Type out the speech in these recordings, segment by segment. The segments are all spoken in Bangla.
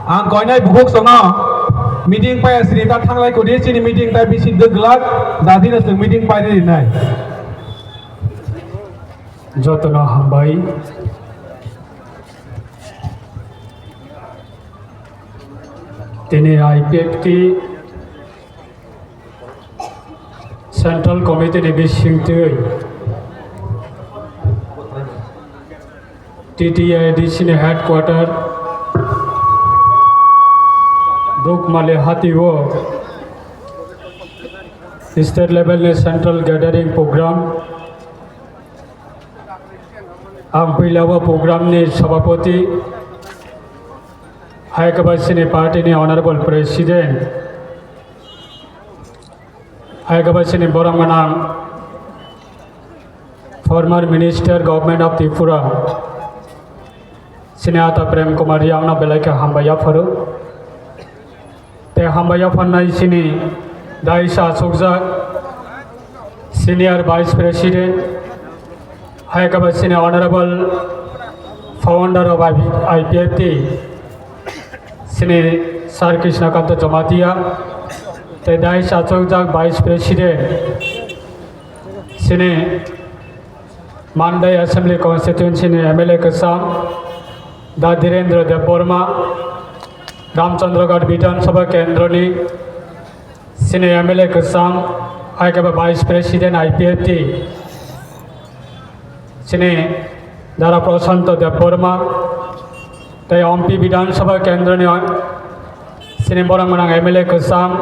आं कोयनाय बुक संगा मीटिंग पाया सिनी ता थांगलाय को दिसिनि मीटिंग ता बिसि दगलाक दादिनो जों मीटिंग पाय दिनाय जतना हामबाय दिनै आईपीएफटी सेंट्रल कमिटिनि बिसिंथै टीटीआईडीसीनि हेडक्वार्टर दुकमाली हातिओ state level central gathering programme आं फैलावा प्रोग्रामनि सभापति हायकबासिनि पार्टीनि ऑनरेबल प्रेसिडेंट हायकबासिनि बरंगनां former minister government of Tripura सिनेहाता प्रेम कुमार यांगना बेलायके हामबाया फरो ते हामबाया फन्नाय सिनी दाइसा सुगजा सीनियर वाइस प्रेसिडेंट हायकबासिनि ऑनरेबल फाउंडर ऑफ आईपीएफटी सिनी सर कृष्णकांत जमातिया ते दाइसा सुगजा वाइस प्रेसिडेंट सिनी मानदाय असेंबली कॉन्स्टिट्यूंसी एमएलए कसाम दा धीरेन्द्र देवबर्मा रामचंद्रगढ़ विधानसभा केंद्र सिने एमएलए कसाम हायकबा वाइस प्रेसिडेंट आईपीएफटी सिने दारा प्रशांत देवबर्मा ते एमपी विधानसभा केंद्र सिने बरंगनां एमएलए कसाम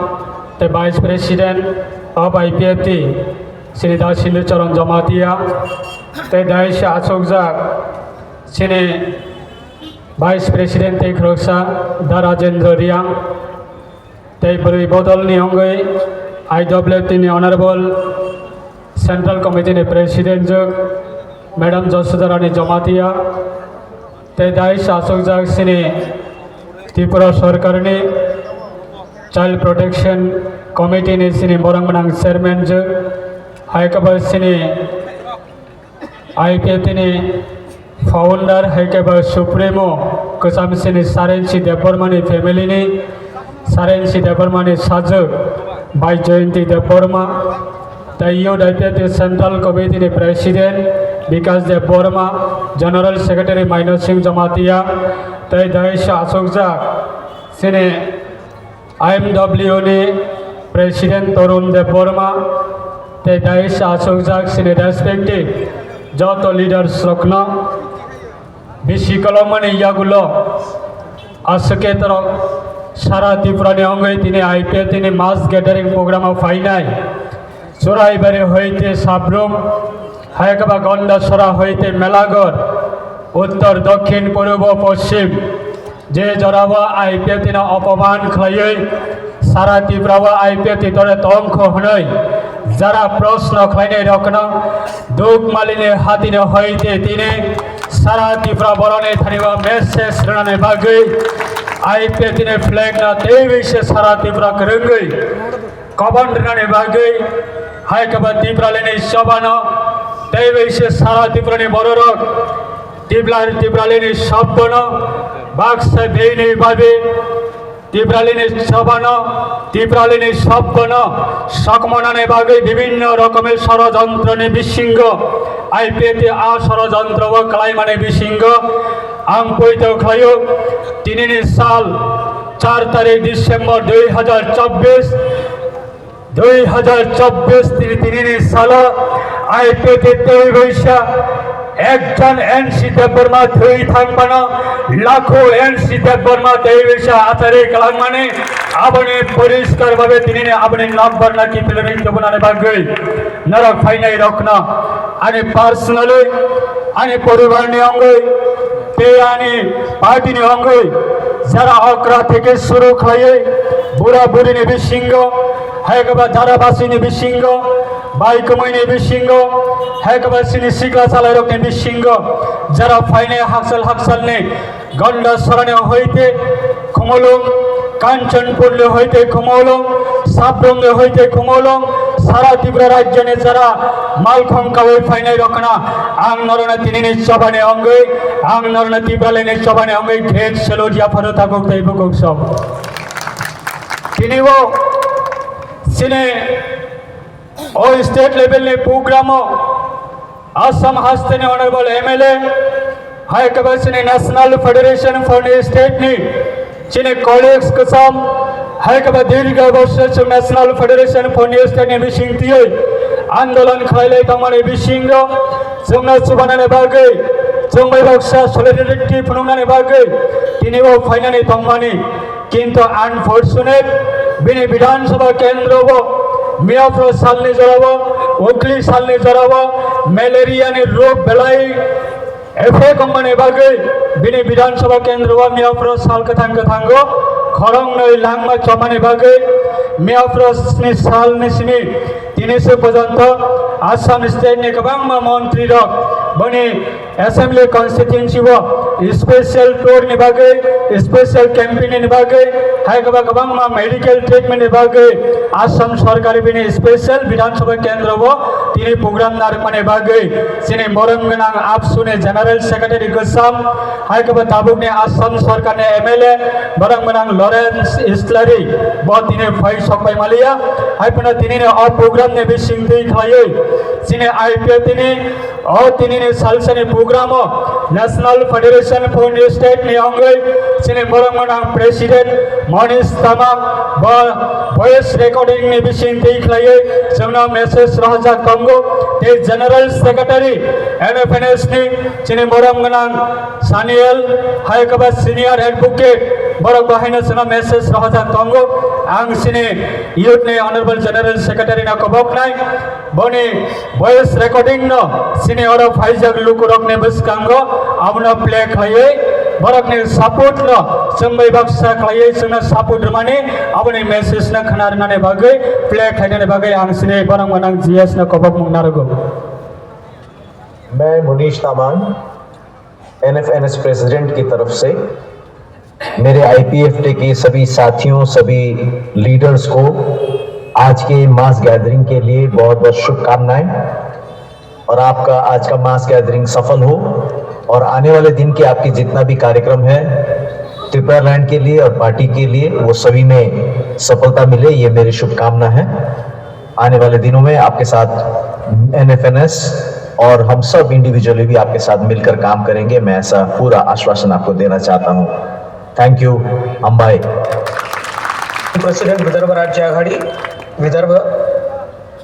ते वाइस प्रेसिडेंट ऑफ आईपीएफटी सिने दा सिंधुचरण जमातिया ते दाइश अशोकजाक सिने वाइस प्रेसिडेंट ते ख्रोसा दा राजेंद्र रियांग ते बरई बदलनि अंगै आईडब्ल्यूएफटी ऑनरेबल सेंट्रल कमिटी प्रेसिडेंट जोग मैडम जसोदारानी जमातिया ते दाइश अशोकजाक सिने त्रिपुरा सरकार चाइल्ड प्रोटेक्शन कमिटी सिने बरंगनां चेयरमैन जोग हायकबा सिने आईपीएफटी फाउंडर हायकबा सुप्रीमो कसामसिनी सारेंसी देवबर्मानी फैमिली सारेंसी देवबर्मानी साजक बाई जयंती देवबर्मा तैयो IPFT central committee president Bikash Debbarma general secretary Maino Singh Jamatia तै दाइश अशोकजाक सिने आईएमडब्ल्यू प्रेसिडेंट तरुण देवबर्मा तै दाइश अशोकजाक सिने रेस्पेक्टिव जत लीडर्स रखना बिसिकलमानी यागुलो आसकेतर सारा त्रिपुरानी अंगै दिनै आईपीएफटी मास गैदरिंग प्रोग्राम फाइनाय चोराईबाड़ी हईते साब्रुम हायकबा गंडासरा हईते मेलागढ़ उत्तर दक्षिण पूर्व पश्चिम जे जरावा आईपीएफटी अपमान खाई सारा त्रिपुरा आईपीएफटी तरे तंख हनै जरा प्रश्न खाई रखना दुकमालिनी हातिने हईते दिने सारा त्रिपुरा बरने थानिबा मेसेज रनाने बागै आईपीएफटी फ्लैग ना तेविसे सारा त्रिपुरा करंगै कबन रनाने बागै हायकबा त्रिपुरालिनी सबाना तेविसे सारा त्रिपुरानी बररक त्रिपुरालिनी सब्बना बाक्सा बेने बाबे त्रिपुरालिनी सबाना त्रिपुरालिनी सब्बना सकमनाने बागै विभिन्न रकमेर षड़यंत्र बिसिंग आईपीएफटी आ षड़यंत्र व कलाइमाने बिसिंग आं पयतो खायो दिनैनि साल 4 तारिख डिसेम्बर 2024 दिनैनि साल आईपीएफटी तेइसा एकजन एनसी देवबर्मा थै थांबानो लाखो एनसी देवबर्मा तेइसा आचार्य खालामनानै आबने परिष्कार भावे दिनैनि आबने नम्बर नाखि फिल्मनि जबनानै बागै नरक फाइनाय रखना आनी पार्सनली आनी परिवारनि अंगै ते आनी पार्टीनि अंगै जरा अक्रा थेके शुरू खालायै बुरा बुरिनि बिसिंग हायकबा जाराबासिनि बिसिंग बाइकमैनि बिसिंग हायकबा सिनि सिक्ला सालायरकनि बिसिंग जरा फाइनाय हाकसाल हाकसालनि गंडा सरानि हईते खुमलुं कांचनपुर हईते खुमलुं साब्रुम हईते खुमलुं सारा त्रिपुरा राज्य ने जरा मालखं कावे फाइनाय रखना आं नरना तिनिनि सभाने अंगै आं नरना त्रिपुरानि सभाने अंगै ग्रेट सेलोजिया फरो थागो तैबो सब तिनिबो सिने ओ स्टेट लेवल ने प्रोग्राम आसाम हास्तेने ऑनरेबल एमएलए हाय कबसिने national federation for the state नि चिने कॉलेज कसम हाय कब दीर्घ वर्ष national federation for the state ने बिसिंगतियै आंदोलन खालायलाय तंमाने बिसिंगो जोंना सुबानाने बागै जोंबाय बक्सा सलिडारिटी फुनुंनाने बागै तिनिबो फाइनाने तंमाने किंतु अनफॉर्चुनेट बिनि विधानसभा केंद्रबो मियाफ्रो सालनि जराबो उखली सालनि जराबो मलेरिया नि रोग बेलाई एफे कम्पानी बागै बिनि विधानसभा केंद्रवा मियाफ्रो साल कथांगो खरं नै लांमा चमानि बागै मियाफ्रो नि साल नि सिनि तिनिसो पर्यन्त आसाम स्टेट नि गोबां मन्त्री रक बनि एसेंब्ली कन्स्टिट्युएन्सी वो स्पेशल टूर नि बागै स्पेशल कैंपेन नि बागै हाय गोबां मेडिकल ट्रीटमेंट नि बागै आसाम सरकार बिनि स्पेशल विधानसभा केंद्र वो तिनि प्रोग्राम नारमाने बागै सिनि मरम गोनां आबसुनि जनरल सेक्रेटारि गोसाम हाय ताबुकनि आसाम सरकार ने एमएलए बरं गोनां लरेंस इस्लारि ब तिनि फाइ सकबाय मालिया हाय पुना तिनि अ प्रोग्राम ने बिसिंगति खायै सिनि आईपीएफ तिनि सालसनि programme national federation for the state नि अंगै सिनि मरम गोनां प्रेसिडेंट मनीष तामाङ ब वॉइस रिकॉर्डिंग नि बिसिंगति खायै जोंना मेसेज रहजा कंगो ते जनरल सेक्रेटारि एनएफएनएस नि चिनि मरम गोनां सानियल हाय कबा सीनियर एडवोकेट बरक बाहायनो जोंना मेसेज रहजा कंगो आं सिनि यूथ नि ऑनरेबल जनरल सेक्रेटारि ना कबकनाय बनि वॉइस रिकॉर्डिंग न सिनि और फाइजक लुकुरक ने बसकांगो आमनो प्ले खायै बरक ने सपोर्ट न जोंबाय बक्सा खायै जोंना सपोर्ट माने आबनि मेसेज न खनारनाने बागै प्ले खायनाने बागै आं सिनि बरं गोनां जीएस न कबक मुंनारगो मैं मुनीश तामाङ एनएफएनएस प्रेसिडेंट की तरफ से मेरे आईपीएफटी के सभी साथियों सभी लीडर्स को आज के मास गैदरिंग के लिए बहुत बहुत शुभकामनाएं और आपका आज का मास गैदरिंग सफल हो और आने वाले दिन के आपके जितना भी कार्यक्रम है त्रिपुरा लैंड के लिए और पार्टी के लिए वो सभी में सफलता मिले ये मेरी शुभकामना है। आने वाले दिनों में आपके साथ एनएफएनएस और हम सब इंडिविजुअली भी आपके साथ मिलकर काम करेंगे। मैं ऐसा पूरा आश्वासन आपको देना चाहता हूँ। Thank you. Ambai president Vidarbha राज्य आघाड़ी विदर्भ।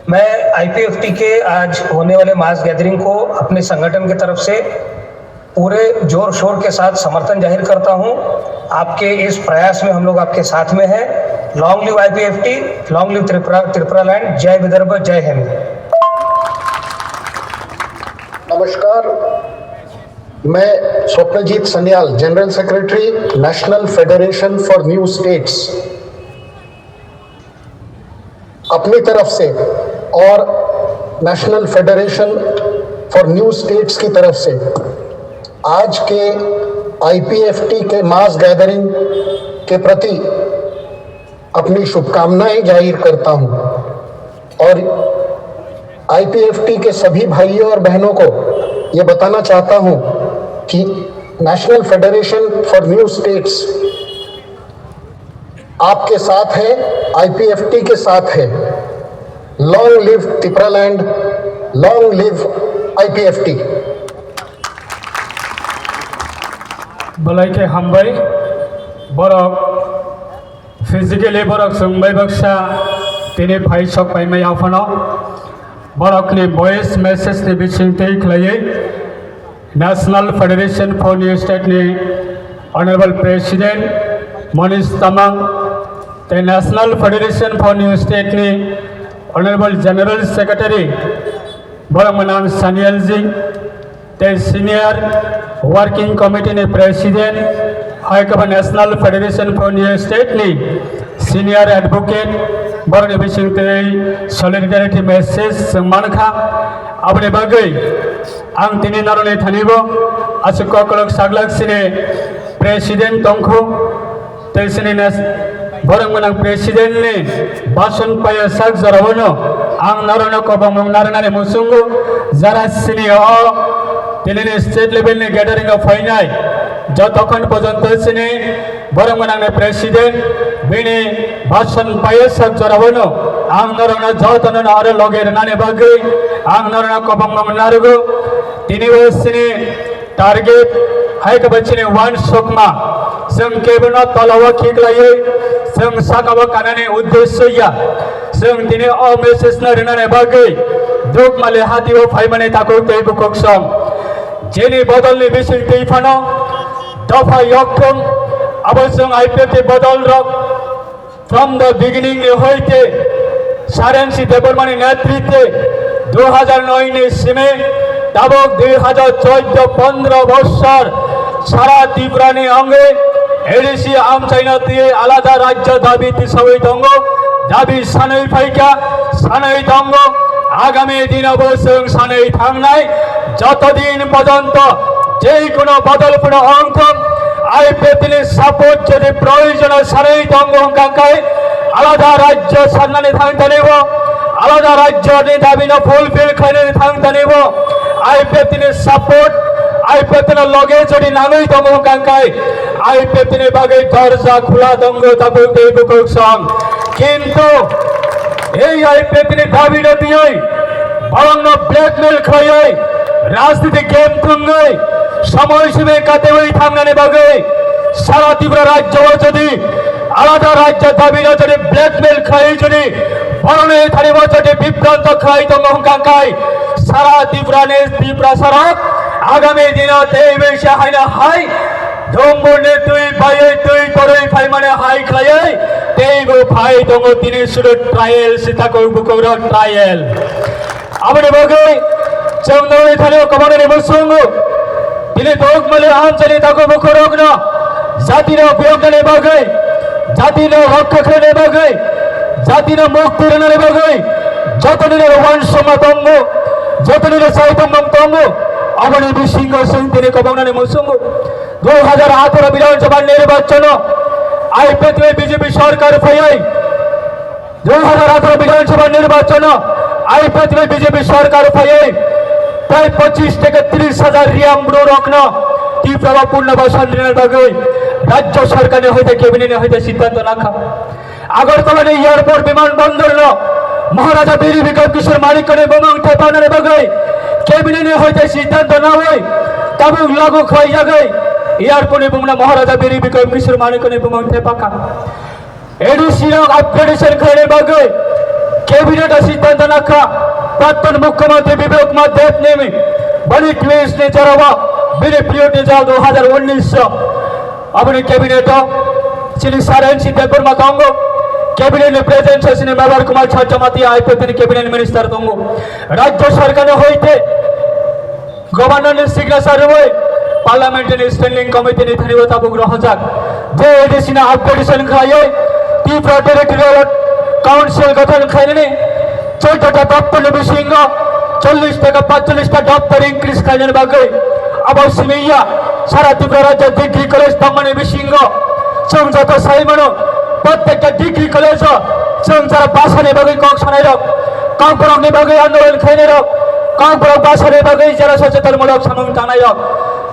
मैं आईपीएफटी के आज होने वाले मास गैदरिंग को अपने संगठन की तरफ से पूरे जोर शोर के साथ समर्थन जाहिर करता हूं। आपके इस प्रयास में हम लोग आपके साथ में हैं। Long live IPFT, long live Tripura land. जय विदर्भ, जय हिंद। नमस्कार, मैं Swapnajit Sanyal, general secretary national federation for new states, अपनी तरफ से और national federation for new states की तरफ से आज के आईपीएफटी के मास गैदरिंग के प्रति अपनी शुभकामनाएं जाहिर करता हूं और आईपीएफटी के सभी भाइयों और बहनों को ये बताना चाहता हूं कि national federation for new states आपके साथ है, आईपीएफटी के साथ है। Long live Tripura land, long live IPFT. बलाइके हामबाय बरक फिजिकली बरक जोंबाय बक्सा तिनि फाइ सकबाय मै आफानो बरकनि वॉइस मेसेज नि बिसिंगति खालायै national federation for new state नि ऑनरेबल प्रेसिडेंट मनीष तामाङ ते national federation for new state नि ऑनरेबल जनरल सेक्रेटरी बरमनां सानियल जी ते सीनियर वर्किंग कमिटी ने president high command national federation for new state नि सीनियर एडवोकेट बरनि बिसिंगति सलिडारिटी मेसेज मानखा अपने बागै आं तिनि नारने थानिबो आसुक कलक सागलाक सिने president तंखो तेसिनि borang menang presiden ni basun paya sak zarawono ang narono ko bang narana musungu jara sini o তিনি স্টেট লেভেল নি গ্যাদারিং অফ ফাইনাই যতক্ষণ পর্যন্ত সিনি বরং মানে প্রেসিডেন্ট বিনি ভাষণ পায়ে সব জরাবনো আং নরনা যতন আর লগের নানে বাগে আং নরনা কবং নারগো তিনি ওসিনি টার্গেট হাইক বচিনি ওয়ান সকমা जों केबोनो तलावा खिगलायै जों साकाबो कानानि उद्देश्यया जों दिनै अ मेसेज नारनाने बागै दुख माले हातिबो फाइमाने ताको तेबो कोक्सम जेनि बदलनि बिसिं दैफानो दफा यक्कम अब जों आईपीएफटी बदल रक फ्रम द बिगिनिंग नि हইতে सारेंसि देबरमानि नेतृत्वे 2009 नि सिमे दाबक 2014-15 বছর সারা ত্রিপুরানি অঙ্গে এডিসি আম চাইনাতে আলাদা রাজ্য দাবি তিসাবই দঙ্গ দাবি সাनै ফাইকা সাनै দঙ্গ আগামী দিন অবশ্যই সাनै থাংনাই যতদিন পর্যন্ত যেই কোনো বদলপূর্ণ অঙ্ক আইপিএফটির সাপোর্ট যদি প্রয়োজন সাनै দঙ্গ কাকায় আলাদা রাজ্য সান্নানি থাংতে নেব আলাদা রাজ্য দাবি না ফুলফিল খাইনে থাংতে নেব আইপিএফটির সাপোর্ট আইপিএফটির লগে যদি নাঙই দঙ্গ কাকায় আইপিএফটির বাগে দরজা খোলা দঙ্গ তাবুক দেবুক সং কিন্তু এই আইপিএফটির দাবিটা দিয়ে বরং ব্ল্যাকমেল খাইয়ে রাজনীতি গেম তুঙ্গে সময় সীমে কাতে ওই থামনানে বাগে সারা ত্রিপুরা রাজ্য যদি আলাদা রাজ্য দাবিটা যদি ব্ল্যাকমেল খাই যদি বরণে থারিব যদি বিভ্রান্ত খাই দঙ্গ কাকায় সারা ত্রিপুরা সড়ক আগামী দিনত এই বেশি হাই না হাই ধম্বনে তুই পায়ে তুই করই ফাই মানে হাই খাইয়ে তেইগো ফাই দঙ্গ তিনি শুরু ট্রায়াল সিতাকো বুকোর ট্রায়াল আমনে বগে চংনই থানে কমানে বসুঙ্গ তিনি দোক মলে আঞ্চলি তাকো বুকোরক না জাতির বিয়োগনে বগে জাতির রক্ষকনে বগে জাতির মুক্তির নে বগে যতদিনের ওয়ানসমা দঙ্গ যতদিনের সাইতম দঙ্গ আমনে বিসিংহ সিং তিনি কমানে মুসুঙ্গ 2018 বিধানসভা নির্বাচন আইপিএফটি বিজেপি সরকার ফাইয়াই 2018 বিধানসভা নির্বাচন আইপিএফটি বিজেপি সরকার ফাইয়াই প্রায় 25 থেকে 30 হাজার রিয়ামব্রো রকন তীব্র পুনর্বাসন বাগে রাজ্য সরকারের হইতে ক্যাবিনেটের হইতে সিদ্ধান্ত রাখা আগরতলা এয়ারপোর্ট বিমানবন্দর মহারাজা বীর বিক্রম কিশোর মালিকনে বোমাং ঠেপানের বাগে ক্যাবিনেটের হইতে সিদ্ধান্ত না হয় তবে লাগু খাই জাগে এয়ারপোর্টে বুমনা মহারাজা বীর বিক্রম কিশোর মালিকনে বোমাং ঠেপাকা এডিসি আপগ্রেডেশন খাইনে বাগে कैबिनेट सिद्धांत नखा प्राक्तन मुख्यमंत्री विवेक कुमार देव ने बड़ी ट्वीट ने चढ़ावा मेरे प्रियोटी जाओ 2019 अपने कैबिनेट श्री सारेंसी देवबर्मा दोंगो कैबिनेट ने प्रेजेंट से मेवर कुमार छाचमाती आईपीएफटी कैबिनेट मिनिस्टर दोंगो राज्य सरकार होइते गवर्नर ने सिग्नेचर हुए पार्लियामेंट ने स्टैंडिंग कमिटी ने थनी बताबुक रहजाक जे एडिसी ने अपग्रेडेशन खाइए तीव्र डायरेक्टोरियल কাউন্সিল গঠন খাইনে 14টা দপ্তর বিসিংহ 40 থেকে 45টা দপ্তর ইনক্রিজ খাইনে বাগে অবশ্যই সারা ত্রিপুরা রাজ্য ডিগ্রি কলেজ দমনে বিসিংহ সংযত সাইমনো প্রত্যেকটা ডিগ্রি কলেজ সংসার ভাষানে বাগে কক শোনাই রক কংপরংনি বাগে আন্দোলন খাইনে রক কংপরং ভাষানে বাগে যারা সচেতনমূলক সামন টানাই রক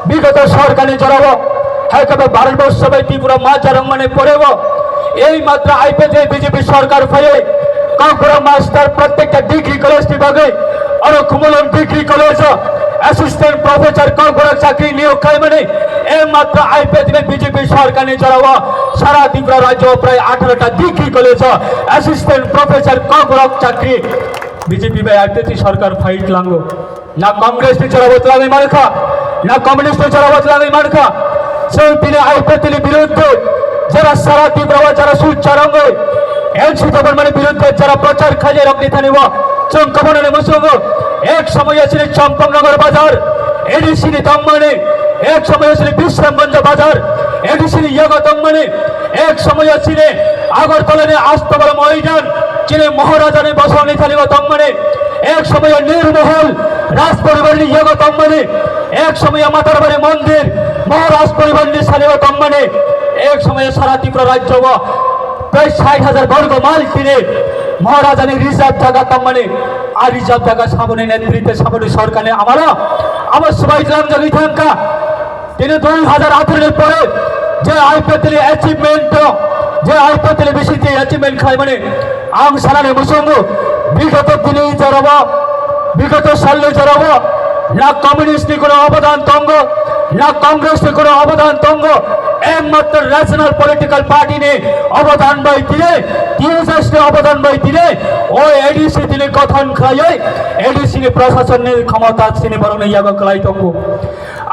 বিগত সরকারি জড়াবো হয়তো ভারতবর্ষ ত্রিপুরা মাঝারং মানে পড়েব এই মাত্র আইপিএফটি বিজেপি সরকার ফাইয়ে কংপুরা মাস্টার প্রত্যেকটা ডিগ্রি কলেজ বিভাগে আর কুমলম ডিগ্রি কলেজ অ্যাসিস্ট্যান্ট প্রফেসর কংপুরা চাকরি নিয়োগ খাই মানে এই মাত্র আইপিএফটি বিজেপি সরকার নিয়ে চড়াওয়া সারা ত্রিপুরা রাজ্য প্রায় 18টা ডিগ্রি কলেজ অ্যাসিস্ট্যান্ট প্রফেসর কংপুরা চাকরি বিজেপি বাই আইপিএফটি সরকার ফাইট লাঙ্গো না কংগ্রেস নি চড়াবত লাগে মারখা না কমিউনিস্ট নি চড়াবত লাগে মারখা সেই দিনে আইপিএফটি বিরুদ্ধে যারা সারা ত্রিপুরা যারা সুচারঙ্গ এনসি গভর্নমেন্টের বিরুদ্ধে যারা প্রচার খাইয়ে রক্তি থানিব চঙ্কমনে মুসুঙ্গ এক সময় ছিল চম্পকনগর বাজার এডিসি দমনে এক সময় ছিল বিশ্রামগঞ্জ বাজার এডিসি ইয়গ দমনে এক সময় ছিল আগরতলা আস্তবল ময়দান চিনে মহারাজানে বসনে থানিব দমনে এক সময় নির্মহল রাজ পরিবার ইয়গ দমনে এক সময় মাতারবাড়ি মন্দির মহারাজ পরিবার নিয়ে থানিব দমনে एक समय सारा त्रिपुरा राज्य প্রায় 60,000 বর্গ মাইল তীরে মহারাজানের রিজার্ভ জায়গা তার আর রিজার্ভ জায়গা সামনে নেতৃত্বে সামনে সরকারে আমার সবাই ইসলাম জাগি থাকা তিনি 2018 পরে যে আইপিএল অ্যাচিভমেন্ট যে আইপিএল বেশি যে অ্যাচিভমেন্ট খায় আং সালানে মুসঙ্গ বিগত দিনে জড়াব বিগত সালে জড়াব না কমিউনিস্টে কোনো অবদান তঙ্গ না কংগ্রেসে কোনো অবদান তঙ্গ একমাত্র ন্যাশনাল পলিটিক্যাল পার্টি নে অবদান বাই দিলে টিএসএস অবদান বাই দিলে ও এডিসি দিলে গঠন খায় এডিসি প্রশাসনের ক্ষমতা সিনে বরং ইয়াগ কলাই তঙ্গ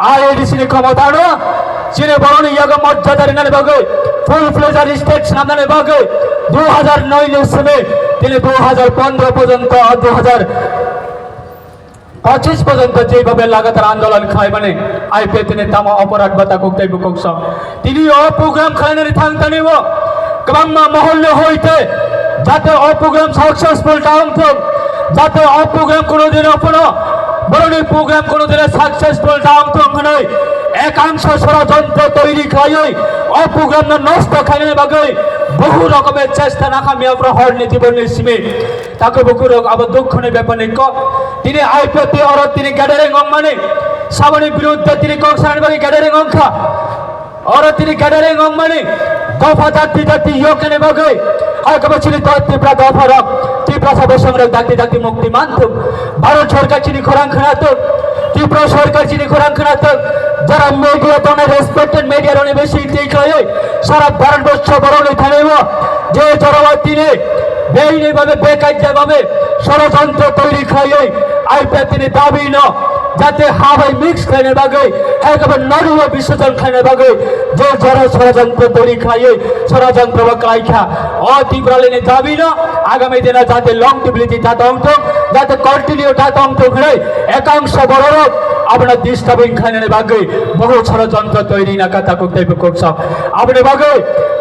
আর এডিসি ক্ষমতা না সিনে বরং ইয়াগ মর্যাদার নানে বাগে ফুল ফ্লেজার স্টেট নানে বাগে 2009 সময় তিনি 2015 পর্যন্ত 2025 পর্যন্ত যেভাবে লাগাতার আন্দোলন খায় আইপিএল তিনি তামা অপরাধ বাতা কোকতাই বুকস তিনি ও প্রোগ্রাম খায়নারি থাংতা নিব গ্রাম্য মহল্লে হইতে যাতে ও প্রোগ্রাম সাকসেসফুল টাউন যাতে ও প্রোগ্রাম কোনোদিন অপনো বরং এই প্রোগ্রাম কোনোদিন সাকসেসফুল টাউন নয় একাংশ ষড়যন্ত্র তৈরি খাই ও প্রোগ্রাম নষ্ট খাইনে বাগে বহু রকমের চেষ্টা নাকামি আমরা হর নীতি বর্ণের সীমে তাকে বহু রোগ আবার দক্ষিণে ব্যাপারে তিনি আইপিএতে অর তিনি গ্যাদারিং সামনের বিরুদ্ধে তিনি কংসানবাগী গ্যাদারিং অংখা অর তিনি গ্যাদারিং দফা জাতি জাতি ইয়োকেনে বাগে একবার ছিল তীব্রা দফা রক তীব্রা সব সংগ্রাম জাতি জাতি মুক্তি মানত ভারত সরকার চিনি খোরাং খানাত ত্রিপুরা সরকার চিনি খোরাং খানাত যারা মিডিয়া তো রেসপেক্টেড মিডিয়ার অনেক বেশি দেখায় সারা ভারতবর্ষ বরণ থাকব যে জড়াবার দিনে বেআইনিভাবে বেকায়দাভাবে ষড়যন্ত্র তৈরি খাই আইপিএল তিনি দাবি ন যাতে হাওয়াই মিক্স খাইনে বাগে একবার নরুয়া বিসর্জন খাইনে বাগে যে যারা ষড়যন্ত্র তৈরি খাই ষড়যন্ত্র বা কাইখা ও তীব্রালিনে দাবি ন আগামী দিনে যাতে লং টিবিলিটি যাতে অংশ যাতে কন্টিনিউ যাতে অংশ ঘুরে একাংশ বড় আপনার ডিস্টার্বিং খাইনে বাগে বহু ষড়যন্ত্র তৈরি না কথা করতে কোকসব আপনি বাগে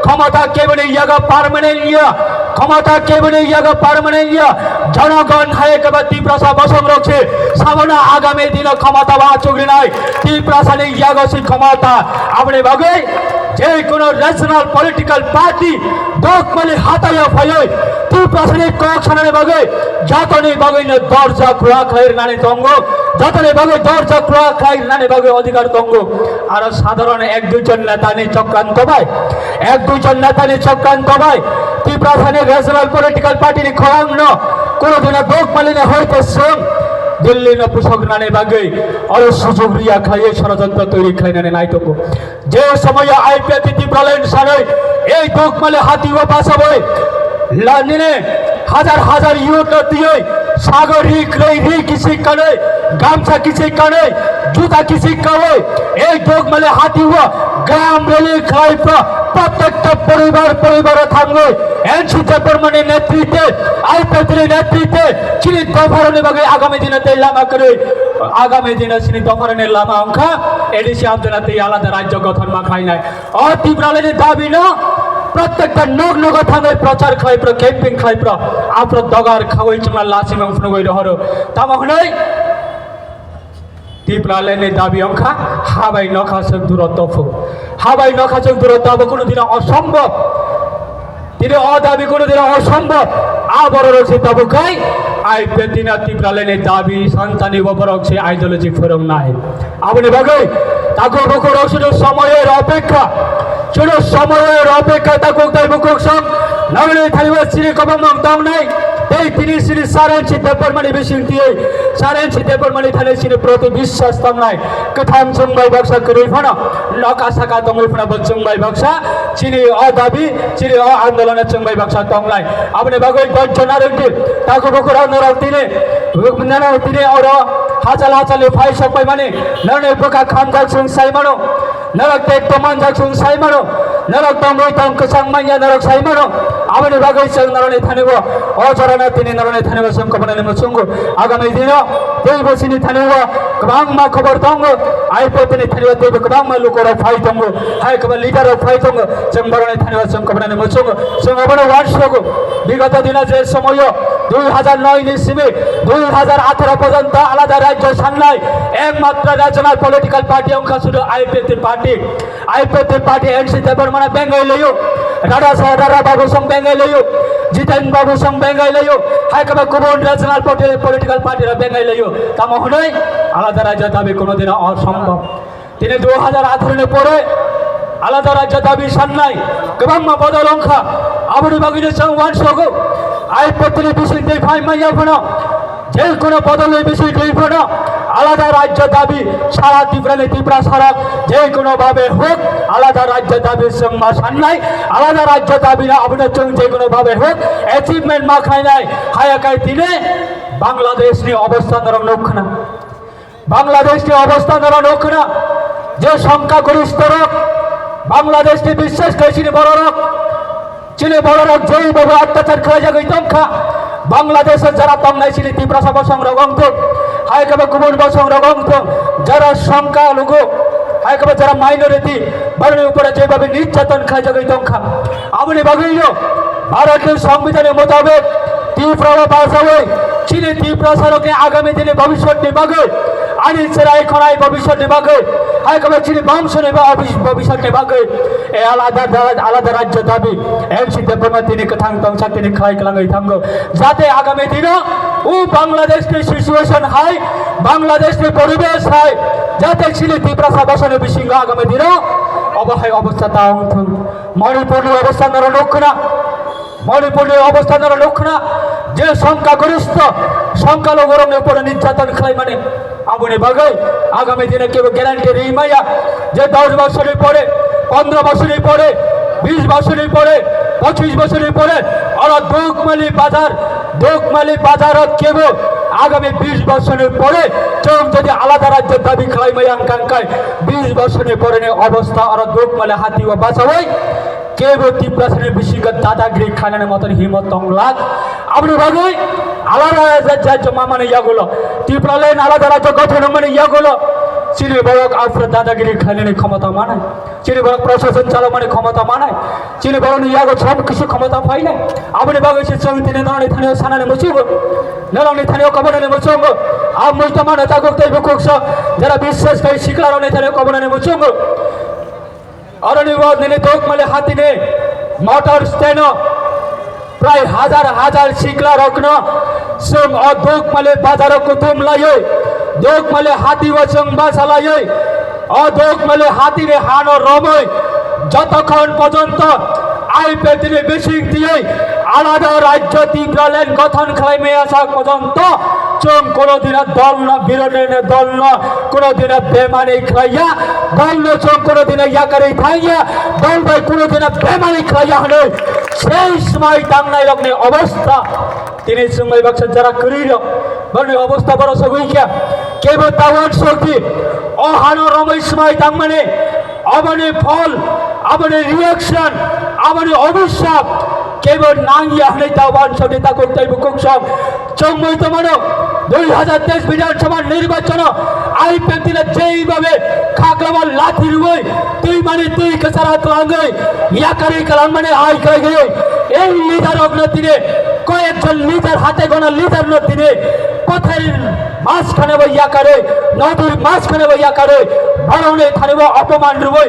ক্ষমতা কেবল ইয়াগা পার্মানেন্ট ইয়া ক্ষমতা কেবল ইয়াগা পার্মানেন্ট ইয়া জনগণ হায় কেবল তীব্রসা বসং রয়েছে সামনে আগামী দিনে ক্ষমতা বা চুগলি নাই তীব্রসানে ইয়াগসি ক্ষমতা আপনি বাগে যে কোনো ন্যাশনাল পলিটিক্যাল পার্টি দোকমালি হাতায়া ফলে তীব্রসানে কয়েকশনের বাগে যতনে বাগে দরজা খোলা খায়ের নানে তঙ্গ যতনে বাগে দরজা খোলা খায়ের নানে বাগে অধিকার তঙ্গ আর সাধারণ এক দুজন নেতা নিয়ে চক্রান্ত ভাই এক দুজন নেতা নিয়ে চক্রান্ত ভাই তীব্রসানে ন্যাশনাল পলিটিক্যাল পার্টির খোরাং ন কোনোদিন দোকমালিনে হইতে সং দিল্লি না পোশাক নানে বাগে আর সুযোগ রিয়া খাইয়ে ষড়যন্ত্র তৈরি খাই নানে নাই তো যে সময় আইপিএল তীব্রলেন সারে এই দোকমালে হাতি ও বাসাবে লানিনে হাজার হাজার ইউট দিয়ে সাগর রিক রি কিসি কানে গামছা কিসি কানে জুতা কিসি কানে এই দোকমালে হাতি ও গ্রাম রেলি খাই প্রত্যেকটা পরিবার থাকবে এনসিতে পরমানের নেতৃত্বে আইপিএল নেতৃত্বে চিনি দফারণে বাগে আগামী দিনে লামা করে আগামী দিনে চিনি দফারণের লামা অংখা এডিসি আমজনাতে আলাদা রাজ্য গঠন মা খাই নাই ও তীব্রালের দাবি না প্রত্যেকটা নগ্ন থামে প্রচার খাইপ্র ক্যাম্পিং খাইপ্র আপনার দগার খাওয়াই তোমরা লাসিমে উঠনগই রহর তামহনই তীব্রালের দাবি অংখা হাবাই নখাসক দূরত্ব হাবাই নখাসক দূরত্ব কোনোদিন অসম্ভব তিনি অদাবি কোনোদিন অসম্ভব আবার রয়েছে তবু খাই আইপিএল দিনা তীব্রালের দাবি সন্তানি বরকছে আইডিওলজি ফরম নাই আপনি বাগে তাকে বকর শুধু সময়ের অপেক্ষা শুধু সময়ের অপেক্ষা তাকে তাই বুকুক সব নগরে থাইবা সিরি কবম দাম নাই এই তিনি শ্রী সারেন চিতে পরমানি বেশিং দিয়ে সারেন চিতে পরমানি থানে শ্রী প্রতি বিশ্বাস তাম নাই কথাম চুংবাই বক্সা করে ফনা লকা সাকা তঙ্গই ফনা বচুংবাই বক্সা চিনি অদাবি চিনি আন্দোলনের চুংবাই বক্সা তংলাই আপনি বাগৈ দজ্জ নারঙ্গি তাকে বকর নরাল তিনে নানা তিনে और हाचल हाचल फाइ सबै माने नरने बोका खाम जाक्सुं साइ मानो नरक टेक तमान जाक्सुं साइ मानो नरक तंगै तंग कसां माया नरक साइ मानो आबनि बागै सं नरने थानेबो अजराना तिनि नरने थानेबो सं कबनाने मसुंगु आगामी दिनो तेइ बसिनि थानेबो गोबां मा खबर दङ आइपो तिनि थानेबो तेबो गोबां मा लुकरा फाइ दङ हाय कबा लिडार फाइ दङ जों बरने थानेबो सं कबनाने मसुंगु जों अबनो वार्षगु विगत दिना जे समय 2009 ইসিমে 2018 পর্যন্ত আলাদা রাজ্য সামলায় একমাত্র ন্যাশনাল পলিটিক্যাল পার্টি অংশ ছিল আইপিএফটির পার্টি এনসি দেববর্মা বেঙ্গাইলেও রাধা বাবু সং বেঙ্গাইলেও জিতেন বাবু সং বেঙ্গাইলেও হাইকমা গুবুন ন্যাশনাল পলিটিক্যাল পার্টিরা বেঙ্গাইলেও তা মহনই আলাদা রাজ্য দাবি কোনোদিন অসম্ভব তিনি 2018 পরে আলাদা রাজ্য দাবি সামলায় গোबां বদল অংখা আবুনি বাগিনে সং ওয়ানসগো আইপিএফটির বিষয় দিয়ে ভাই মাইয়া ফোনা যে কোনো বদলের বিষয় দিয়ে ফোনা আলাদা রাজ্য দাবি সারা ত্রিপুরা সারা যে কোনোভাবে হোক আলাদা রাজ্য দাবির সঙ্গে সামলায় আলাদা রাজ্য দাবি না আপনার চং যে কোনোভাবে হোক অ্যাচিভমেন্ট মাখায় নাই হায়াকায় দিনে বাংলাদেশ নিয়ে অবস্থান নক্ষণা বাংলাদেশ নিয়ে অবস্থান নক্ষণা যে সংখ্যাগরিষ্ঠ রক বাংলাদেশকে বিশ্বাস করেছিল বড় রক চিনে বড় রক যেইভাবে অত্যাচার খেলা যাবে তংখা বাংলাদেশের যারা তংনাই ছিল ত্রিপুরা সভা সংরগন্ত হাইকবে কুমুর সংরগন্ত যারা সংখ্যালঘু হাইকবে যারা মাইনরিটি বর্ণের উপরে যেভাবে নির্যাতন খায় যাবে তংখা আপনি বাগিল ভারতীয় সংবিধানের মোতাবেক ত্রিপুরা ভাষায় চীনে ত্রিপুরা সড়কে আগামী দিনে ভবিষ্যৎ নিবাগে আনি সেরা এখন ভবিষ্যৎ নিবাগে হাইকবে চীনে বংশ নেবে ভবিষ্যৎ নিবাগে এই আলাদা রাজ্য দাবি এমসি দেববর্মা তিনি কথাং তংসা তিনি খাই কালাঙ্গাই থাঙ্গো যাতে আগামী দিনে ও বাংলাদেশের সিচুয়েশন হয় বাংলাদেশের পরিবেশ হয় যাতে চীনে ত্রিপুরা সভাসনে বিশৃঙ্গ আগামী দিনে অবহায় অবস্থা তা মণিপুরের অবস্থান লক্ষণা মণিপুরের অবস্থান লক্ষণা যে সংখ্যাগরিষ্ঠ সংখ্যালঘু রঙের উপরে নির্যাতন খাই মানে আপনি বাগাই আগামী দিনে কেউ গ্যারান্টি নেই মাইয়া যে 10 বছরের পরে 15 বছরের পরে 20 বছরের পরে 25 বছরের পরে আর দোকমালি বাজার কেব আগামী 20 বছরের পরে চোখ যদি আলাদা রাজ্যের দাবি খাই মাইয়া আঙ্কাঙ্কায় 20 বছরের পরে অবস্থা আর দোকমালি হাতি ও বাঁচাবই কেবল ত্রিপুরা বিশৃঙ্গ দাদাগিরি খানের মতন হিমত তংলাগ আপনি ভাবুন আলাদা রাজ্য মানে ইয়াগুলো ত্রিপুরা লাইন আলাদা রাজ্য গঠন মানে ইয়াগুলো চীনে বড়ক আপনার দাদাগিরি খানের ক্ষমতা মানায় চীনে বড়ক প্রশাসন চালক মানে ক্ষমতা মানায় চীনে বড় ইয়াগো সব কিছু ক্ষমতা পাই না আপনি ভাবুন সে সমিতি নরণী থানীয় সানানে মুচিব নরণী থানীয় কবরণে মুচঙ্গ আর মুইতো মানে তা করতে বুকুকস যারা বিশ্বাস করে শিখলার অনেক থানীয় কবরণে মুচঙ্গ অরণিবাদ নিলে দোকমালে হাতিনে মোটর স্ট্যান্ড প্রায় হাজার শিকলা রগ্ন সং অদোকমালে বাজার কুতুম লাইয়ে দোকমালে হাতি বসং বাসালাইয়ে অদোকমালে হাতিরে হানো রময় যতক্ষণ পর্যন্ত আইপিএফটির বেশিক দিয়ে আলাদা রাজ্য ত্রিপুরা ল্যান্ড গঠন খেলায় আসা পর্যন্ত চোখ কোনোদিন দল না বিরোধী দল না কোনোদিন বেমানি খাইয়া দল না চোখ কোনোদিন ইয়াকারি খাইয়া দল ভাই কোনোদিন বেমানি খাইয়া হলে সেই সময় টাংনাই লগ্নে অবস্থা তিনি সময় বাক্সের যারা করিল বর্ণে অবস্থা বড় সগুইয়া কেবল তাওয়ান শক্তি অহানো রময় সময় টাং মানে অবনে ফল আবনে রিয়াকশন আবনে অভিশাপ কেবল নাঙ্গিয়া হলে তাওয়ান শক্তি তা করতে বুকুকসব চৌময় তো মানো 2023 বিধানসভা নির্বাচন আইপিএফটিরা যেইভাবে খাগলাবার লাথি রুই তুই কেসারা তোলাঙ্গে ইয়াকারি কালাম মানে আই করে গিয়ে এই লিডার অগ্নতিরে কয়েকজন লিডার হাতে গোনা লিডার নতিরে পথের মাঝখানে বইয়া করে নদীর মাঝখানে বইয়া করে ভরণে থানিব অপমান রুই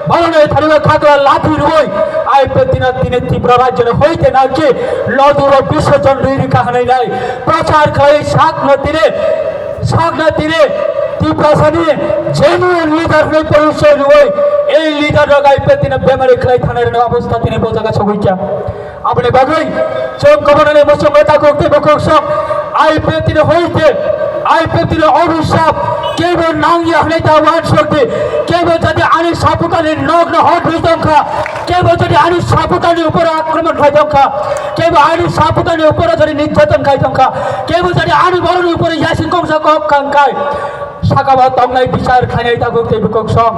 ভরণে থানিব খাগলা লাথি রুই আইপিএফটিরা দিনে ত্রিপুরা রাজ্যে হইতে না কি নদীর বিসর্জন রুই কাহানি নাই প্রচার করে শাক নদীরে ত্রিপুরা সানিয়ে জেনুইন লিডার নেই পরিচয় রুই এই লিডার আইপিএফটিরা বেমারি খেলাই থানার অবস্থা তিনি বোঝা গেছে হইয়া আপনি বাগুই চোখ কবরণে বসঙ্গতা করতে বকুক সব আইপিএফটিরা হইতে আইপিএফটির অভিশাপ কেবল নাঙ্গিয়া হলে তাওয়ান শক্তি কেবল যদি আনি সাপুকানির নগ্ন হট হই সংখ্যা কেবল যদি আনি সাপুকানির উপরে আক্রমণ খাই সংখ্যা কেবল আনি সাপুকানির উপরে যদি নির্যাতন খাই সংখ্যা কেবল যদি আনি বরণের উপরে ইয়াসিন কংসা কক খায় সাকাবা তংনাই বিচার খাইনাই তা করতে বিকক সব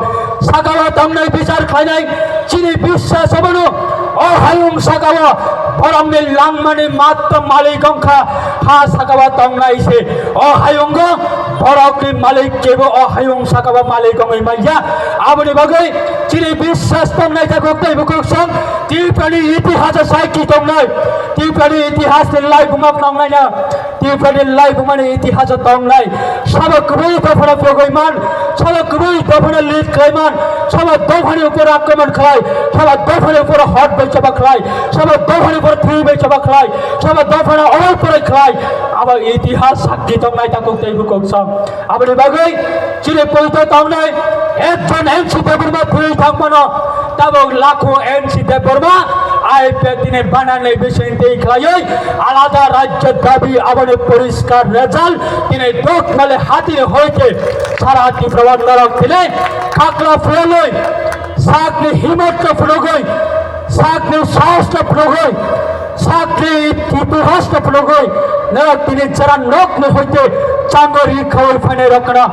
সাকাবা তংনাই বিচার খাইনাই চিনি বিশ্বাস হবনো hayung sakawa borong ni langmani matro malik ongkha ha sakawa tongnai se o hayung go borok ni malik kebo o hayung sakawa malik ongai maya aboni bagai chini বিশ্বাস tongnai thakok tai bukok song tipani itihas saiki tongnai tipani itihas ni lai bumak tongnai na tipani lai bumani itihas tongnai sabak kubui dofana progoiman sabak kubui dofana lead klaiman sabak dofani upor akraman khlai sabak dofani upor hot bai chaba khlai sabak dofani upor thui bai chaba khlai sabak dofana oi pore khlai aba itihas sakki tongnai thakok tai bukok song aboni bagai chini poito tongnai ekjon MC Deborma thui thangmano tabok lakho MC Deborma IPF dine banane বিষয়তে খেলাই আলাদা রাজ্য দাবি আবনে পরিষ্কার রেজাল্ট তিনি দোক মালে হাতির হয়েছে সারা ত্রিপুরা নরক দিলে কাকলা ফুলই সাকনি হিমত ফুলগই সাকনি সাহস ফুলগই সাকনি ত্রিপুরাষ্ট ফুলগই নরক তিনি যারা নক হইতে চাঙ্গরি খবর ফানে রকনা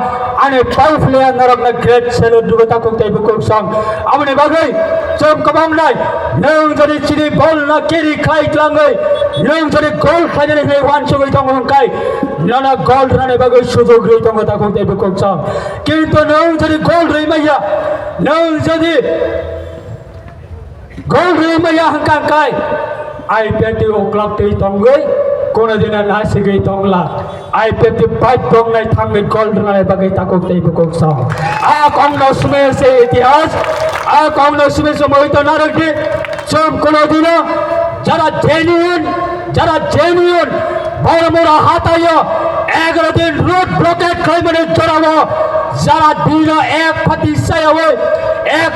আনে পাইফলে নরক না গ্রেট সেলো দুগতা কোতে বুকুক সং আমনে বাগৈ চম কবাং নাই নং যদি চিনি বল না কেরি খাই লাঙ্গৈ নং যদি গোল খাইনে রে ওয়ান সগৈ তং কাই নানা গোল রানে বাগৈ সুযোগ রে তং তা কোতে বুকুক সং কিন্তু নং যদি গোল রে মাইয়া নং যদি গোল রে মাইয়া হাঙ্কাং কাই আই পেটি ও ক্লাব তে তংগৈ কোন দিন না সিগৈ তংলা আই পেটি পাই তংলাই থাঙ্গৈ গোল রানে বাগৈ তা কোতে বুকুক সং আ কংগ্রেস সময় সে ইতিহাস আ কংগ্রেস সময় মহিত না রাখে সব কোন দিন যারা জেনুইন বড় বড় হাতায় 11 দিন রোড ব্লকেট খাইমানে জড়াবো যারা দিন এক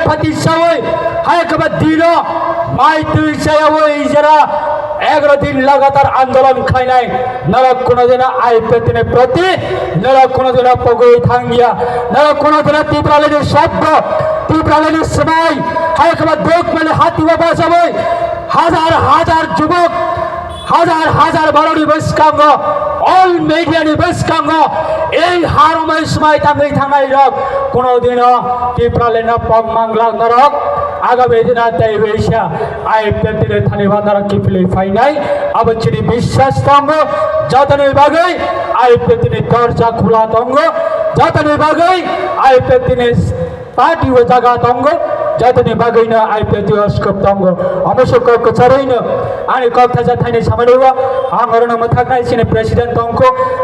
ফাতি সায় হায় কবার দিন মাই তুই সায় যারা 11 দিন লাগাতার আন্দোলন খাই নাই নরক কোনদিন আই পেতিনে প্রতি নরক কোনদিন পগই থাঙ্গিয়া নরক কোনদিন তীব্রালের শব্দ তীব্রালের সময় হায় কবার দোক মেলে হাতি বাবা যাবে হাজার হাজার যুবক হাজার হাজার বারোটি বৈষ্কাঙ্গ অল মিডিয়ানি বৈষ্কাঙ্গ এই হারময় সময় থাঙ্গই থাঙ্গাই রক কোনদিনও তীব্রালে না পগ মাংলা নরক আগামী দিন তাই বেশা আই পেতিনে থানি বান্দারা কিফলে ফাইনাই আবচিনি বিশ্বাস তঙ্গ যতনে বাগৈ আই পেতিনে দরজা খোলা তঙ্গ যতনে বাগৈ আই পেতিনে পার্টি ও জায়গা তঙ্গ যতনে বাগৈ না আই পেতি অস্কপ তঙ্গ অবশ্য কক ছাড়াইন আনি কক থাজা থাইনে সামানেও আঙরণ মথাকনাই সিনে প্রেসিডেন্ট তঙ্ক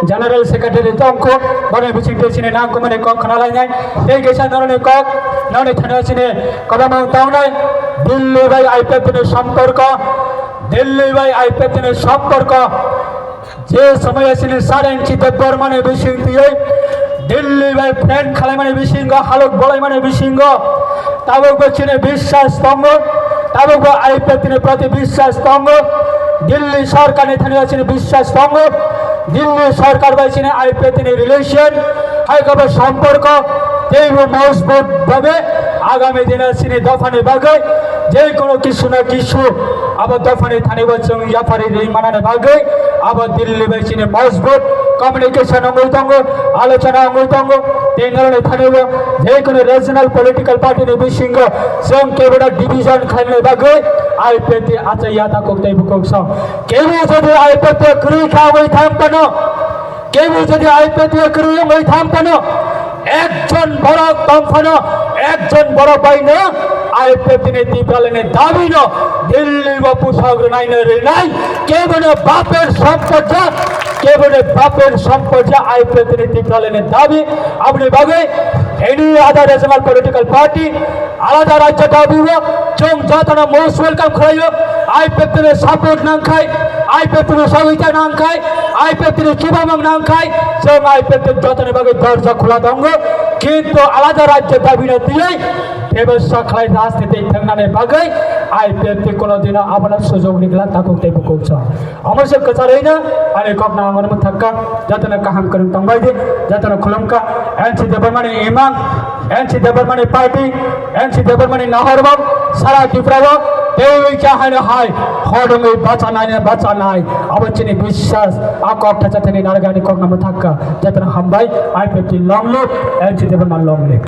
জেনারেল সেক্রেটারি তঙ্ক বনে বিচিতে সিনে নাম কমনে কক খানালাই নাই এই গেছা ধরনে কক ননে থানা সিনে কদম তাওনাই দিল্লি বাই আই পেতিনে সম্পর্ক যে সময় সিনে সারেন চিতে বর্মানে বিশিং দিয়ে দিল্লি বাই ফ্রেন্ড খালাই মানে বিশিঙ্গ হালক বলাই মানে বিশিঙ্গ তাবক বচিনে বিশ্বাস স্তম্ভ তাবক আই পেতিনে প্রতি বিশ্বাস স্তম্ভ দিল্লি সরকার নেথানে আছেন বিশ্বাস স্তম্ভ দিল্লি সরকার বাইছিনে আই পেতিনে রিলেশন হাই খবর সম্পর্ক এই মজবুত ভাবে আগামী দিনে সিনে দফানে বাগৈ যে কোনো কিছু না কিছু আবার দফানে থানে বচং ইয়াফারে মানানে বাগৈ আবার দিল্লি বাইছিনে মজবুত কমিউনিকেশন অঙ্গতঙ্গ আলোচনা অঙ্গতঙ্গ তিন ধরনের থানেব যে কোনো রিজনাল পলিটিক্যাল পার্টি বিশিঙ্গ সং কেবড়া ডিভিশন খাইলে বাগৈ আই পেতি আচাই ইয়াতা কোকতাই বুকক সং কেবু যদি আই পেতি ক্রি খাওয়াই থামপানো কেবু যদি আই পেতি ক্রি ওই থামপানো একজন বড় তংফানো একজন বড় বাইন আই পেতিনে তীব্রালেনে দাবি ন দিল্লি বাপু সাগর নাইনে রে নাই কেবল বাপের সম্পদ আই পেতিনে তীব্রালেনে দাবি আপনি বাগে any other regional political party আলাদা রাজ্য দাবি চং যতনা মোস্ট ওয়েলকাম খাইও আই পেতিনে সাপোর্ট নাং খাই আই পেতিনে সহিতা নাং খাই আই পেতিনে চুবামাং নাং খাই চং আই পেতিনে যতনে বাগে দরজা খোলা দঙ্গ কিন্তু আলাদা রাজ্য দাবি না দিয়ে ব্যবস্থা খাই রাজনীতি থাকনানে বাগৈ আই পেতি কোনদিন আপনার সুযোগ নিগলা তাকে তেব কোচ অবশ্য কচারই না আরে কপনা আমরম থাকা যতনে কাহাম করুন তংবাই দে যতনে খুলমকা এনসি দেবরমানি ইমাম এনসি দেবরমানি পার্টি এনসি দেবরমানি নাহরবাব সারা ত্রিপুরা এই চাহানে হাই হডমে বাঁচা নাই অবচিনি বিশ্বাস আকক যতনে নারগানি কক নাম থাকা যতনে হামবাই আই পেতি long live NC Debbarman long leave